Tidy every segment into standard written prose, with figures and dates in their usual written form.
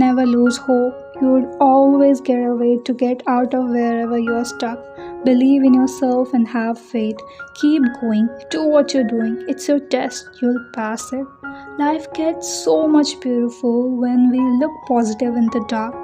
never lose hope. You would always get a way to get out of wherever you are stuck. Believe in yourself and have faith. Keep going. Do what you're doing. It's your test. You'll pass it. Life gets so much beautiful when we look positive in the dark.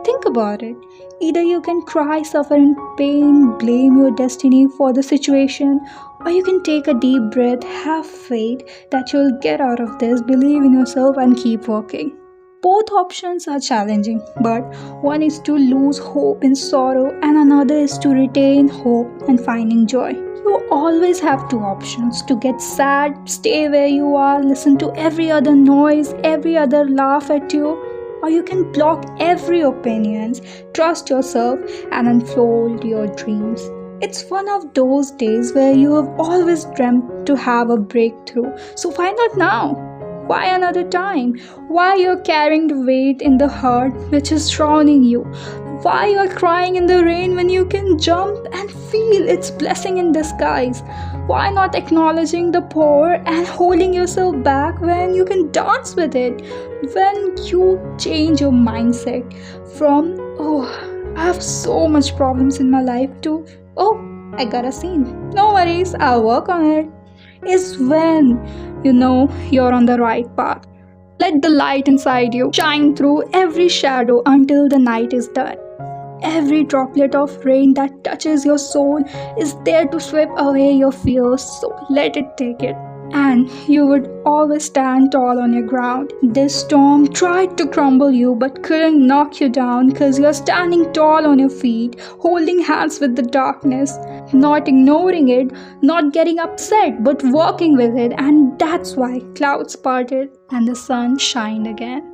Think about it. Either you can cry, suffer in pain, blame your destiny for the situation, or you can take a deep breath, have faith that you'll get out of this, believe in yourself, and keep working. Both options are challenging, but one is to lose hope in sorrow, and another is to retain hope and finding joy. You always have two options: to get sad, stay where you are, listen to every other noise, every other laugh at you, or you can block every opinion, trust yourself, and unfold your dreams. It's one of those days where you have always dreamt to have a breakthrough. So why not now? Why another time? Why you're carrying the weight in the heart which is drowning you? Why you're crying in the rain when you can jump and feel its blessing in disguise? Why not acknowledging the poor and holding yourself back when you can dance with it? When you change your mindset from, oh, I have so much problems in my life, to, oh, I got a scene. No worries, I'll work on it. Is when you know you're on the right path. Let the light inside you shine through every shadow until the night is done. Every droplet of rain that touches your soul is there to sweep away your fears, so let it take it. And you would always stand tall on your ground. This storm tried to crumble you but couldn't knock you down because you're standing tall on your feet, holding hands with the darkness, not ignoring it, not getting upset, but walking with it. And that's why clouds parted and the sun shined again.